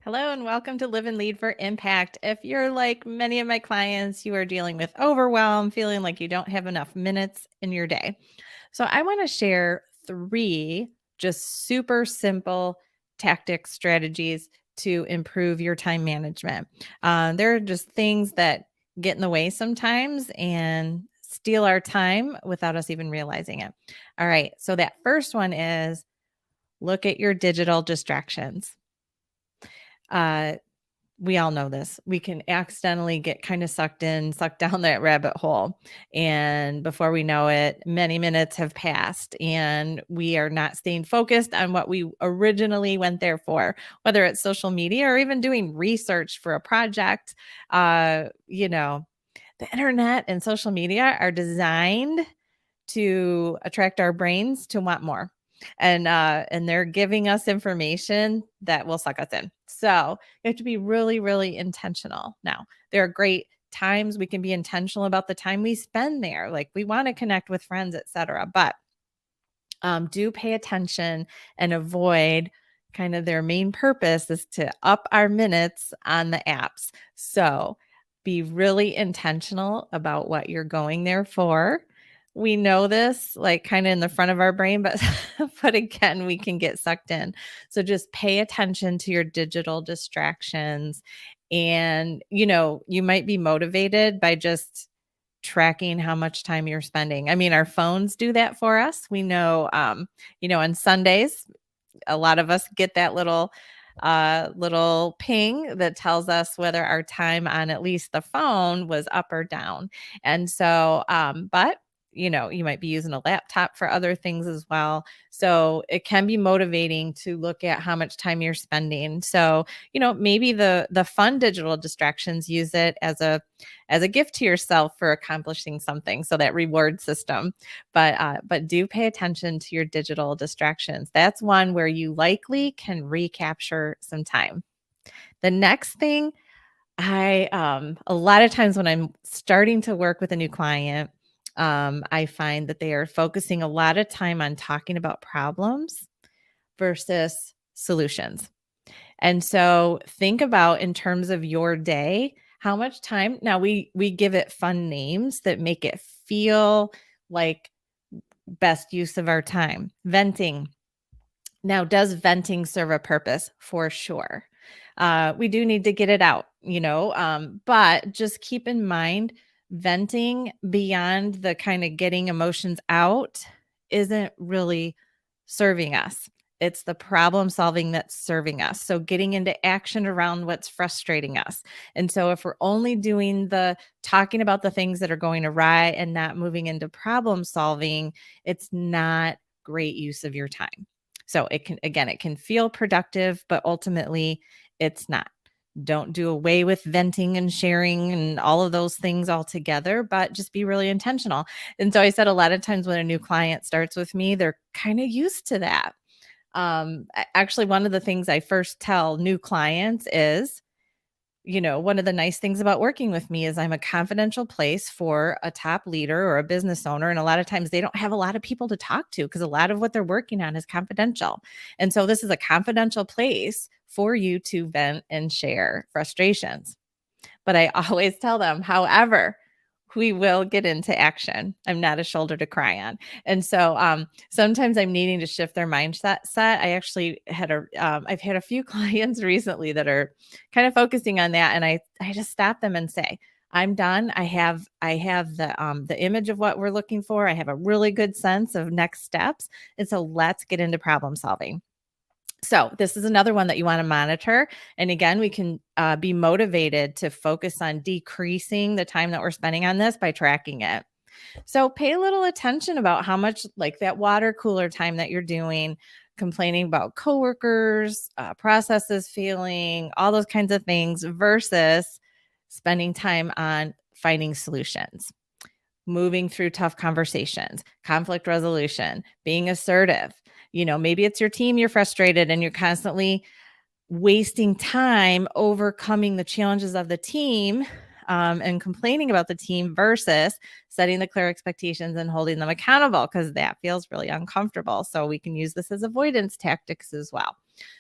Hello and welcome to Live and Lead for Impact. If you're like many of my clients, you are dealing with overwhelm, feeling like you don't have enough minutes in your day. So I want to share 3 just super simple tactics, strategies to improve your time management. There are just things that get in the way sometimes and steal our time without us even realizing it. All right. So that first one is look at your digital distractions. We all know this. We can accidentally get kind of sucked down that rabbit hole. And before we know it, many minutes have passed and we are not staying focused on what we originally went there for, whether it's social media or even doing research for a project. The internet and social media are designed to attract our brains to want more. And they're giving us information that will suck us in. So you have to be really, really intentional. Now, there are great times we can be intentional about the time we spend there. Like we want to connect with friends, etc. But do pay attention and avoid kind of their main purpose is to up our minutes on the apps. So be really intentional about what you're going there for. We know this like kind of in the front of our brain, but but again, we can get sucked in. So just pay attention to your digital distractions. And you might be motivated by just tracking how much time you're spending. I mean, our phones do that for us. We know, on Sundays, a lot of us get that little ping that tells us whether our time on at least the phone was up or down. And so, but you might be using a laptop for other things as well. So it can be motivating to look at how much time you're spending. So, maybe the fun digital distractions, use it as a gift to yourself for accomplishing something. So that reward system. But do pay attention to your digital distractions. That's one where you likely can recapture some time. The next thing, a lot of times when I'm starting to work with a new client, I find that they are focusing a lot of time on talking about problems versus solutions. And so think about, in terms of your day, how much time. Now we give it fun names that make it feel like best use of our time. Venting. Now, does venting serve a purpose? For sure. We do need to get it out, but just keep in mind, venting beyond the kind of getting emotions out isn't really serving us. It's the problem solving that's serving us. So getting into action around what's frustrating us. And so if we're only doing the talking about the things that are going awry and not moving into problem solving, it's not great use of your time. So it can feel productive, but ultimately it's not. Don't do away with venting and sharing and all of those things altogether, but just be really intentional. And so I said, a lot of times when a new client starts with me, they're kind of used to that. Actually, one of the things I first tell new clients is, one of the nice things about working with me is I'm a confidential place for a top leader or a business owner. And a lot of times they don't have a lot of people to talk to because a lot of what they're working on is confidential. And so this is a confidential place for you to vent and share frustrations. But I always tell them, however, we will get into action. I'm not a shoulder to cry on. And so sometimes I'm needing to shift their mindset. I actually I've had a few clients recently that are kind of focusing on that. And I just stop them and say, I'm done. I have the image of what we're looking for. I have a really good sense of next steps. And so let's get into problem solving. So this is another one that you want to monitor. And again, we can be motivated to focus on decreasing the time that we're spending on this by tracking it. So pay a little attention about how much, like that water cooler time that you're doing, complaining about coworkers, processes failing, all those kinds of things, versus spending time on finding solutions, moving through tough conversations, conflict resolution, being assertive. Maybe it's your team, you're frustrated and you're constantly wasting time overcoming the challenges of the team, and complaining about the team, versus setting the clear expectations and holding them accountable, because that feels really uncomfortable. So we can use this as avoidance tactics as well.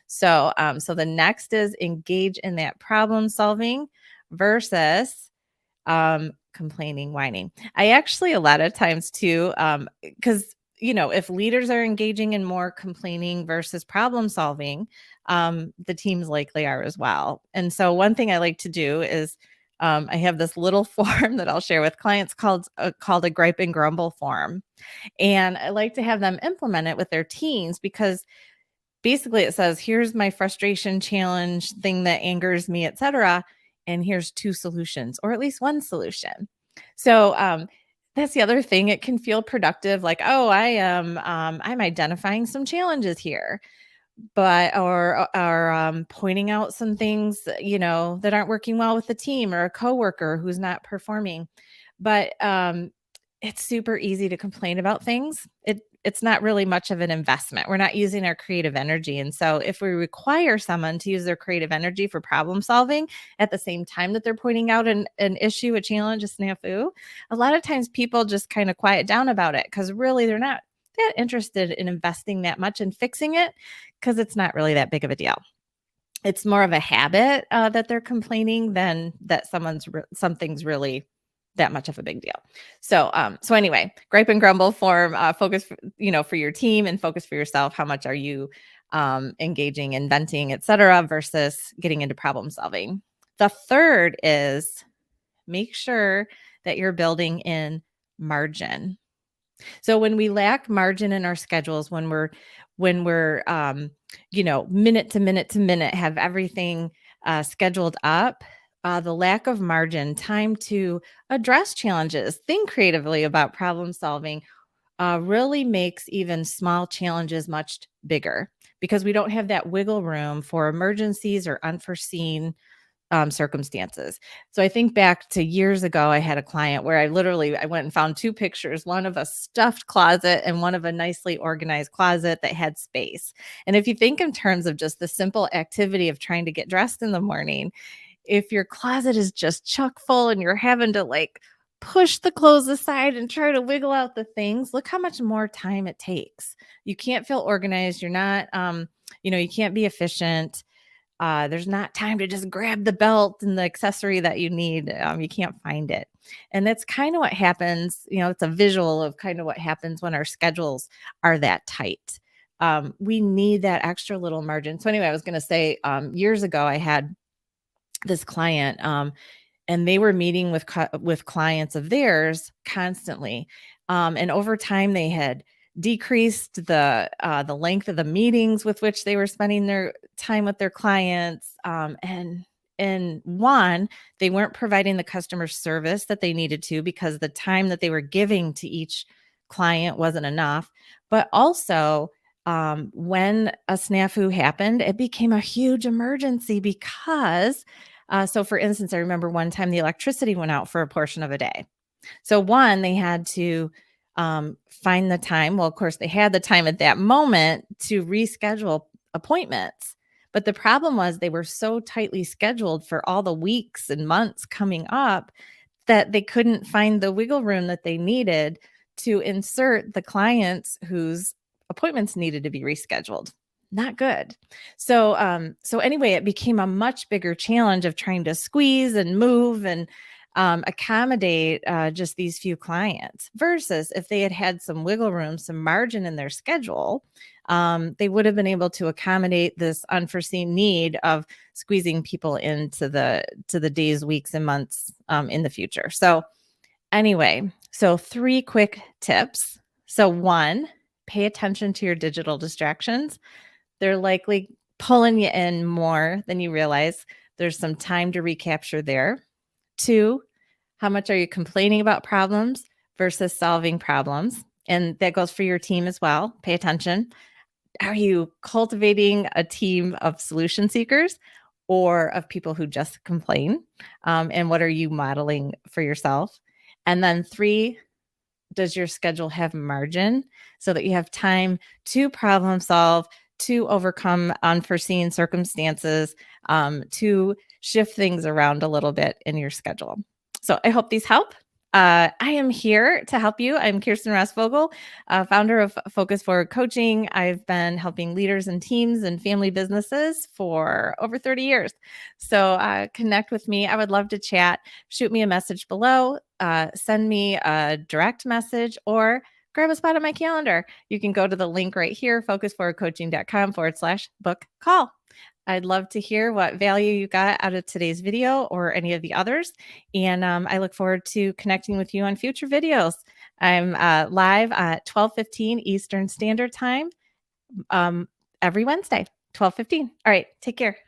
So the next is engage in that problem solving versus complaining, whining. I actually a lot of times too, because if leaders are engaging in more complaining versus problem solving, the teams likely are as well. And so one thing I like to do is I have this little form that I'll share with clients called a gripe and grumble form. And I like to have them implement it with their teams because basically it says, here's my frustration challenge thing that angers me, etc. And here's two solutions, or at least one solution. So that's the other thing. It can feel productive, like, oh, I'm identifying some challenges here, but or pointing out some things, that aren't working well with the team or a coworker who's not performing. But it's super easy to complain about things. It's not really much of an investment. We're not using our creative energy. And so if we require someone to use their creative energy for problem solving at the same time that they're pointing out an issue, a challenge, a snafu, a lot of times people just kind of quiet down about it because really they're not that interested in investing that much in fixing it because it's not really that big of a deal. It's more of a habit that they're complaining than that something's really that much of a big deal. So anyway, gripe and grumble form, focus, for your team and focus for yourself. How much are you engaging in venting, et cetera, versus getting into problem solving? The third is make sure that you're building in margin. So when we lack margin in our schedules, when we're minute to minute to minute have everything scheduled up, the lack of margin, time to address challenges, think creatively about problem solving, really makes even small challenges much bigger because we don't have that wiggle room for emergencies or unforeseen circumstances. So I think back to years ago, I had a client where I went and found two pictures, one of a stuffed closet and one of a nicely organized closet that had space. And if you think in terms of just the simple activity of trying to get dressed in the morning, if your closet is just chock full and you're having to like push the clothes aside and try to wiggle out the things, look how much more time it takes. You can't feel organized. You're not, you can't be efficient. There's not time to just grab the belt and the accessory that you need. You can't find it. And that's kind of what happens. It's a visual of kind of what happens when our schedules are that tight. We need that extra little margin. So anyway, I was going to say years ago, I had this client and they were meeting with clients of theirs constantly. And over time, they had decreased the length of the meetings with which they were spending their time with their clients. And one, they weren't providing the customer service that they needed to because the time that they were giving to each client wasn't enough. But also, when a snafu happened, it became a huge emergency because so for instance, I remember one time the electricity went out for a portion of a day. So one, they had to find the time. Well, of course, they had the time at that moment to reschedule appointments. But the problem was they were so tightly scheduled for all the weeks and months coming up that they couldn't find the wiggle room that they needed to insert the clients whose appointments needed to be rescheduled. Not good. So anyway, it became a much bigger challenge of trying to squeeze and move and accommodate just these few clients versus if they had had some wiggle room, some margin in their schedule, they would have been able to accommodate this unforeseen need of squeezing people into the days, weeks, and months in the future. So anyway, so 3 quick tips. So 1, pay attention to your digital distractions. They're likely pulling you in more than you realize. There's some time to recapture there. 2, how much are you complaining about problems versus solving problems? And that goes for your team as well. Pay attention. Are you cultivating a team of solution seekers or of people who just complain? And what are you modeling for yourself? And then 3, does your schedule have margin so that you have time to problem solve, to overcome unforeseen circumstances, to shift things around a little bit in your schedule? So I hope these help. I am here to help you. I'm Kirsten Rasvogel, founder of Focus Forward Coaching. I've been helping leaders and teams and family businesses for over 30 years. So connect with me. I would love to chat. Shoot me a message below, send me a direct message, or grab a spot on my calendar. You can go to the link right here, focusforwardcoaching.com/book call. I'd love to hear what value you got out of today's video or any of the others. And I look forward to connecting with you on future videos. I'm live at 12:15 Eastern Standard Time every Wednesday, 12:15. All right, take care.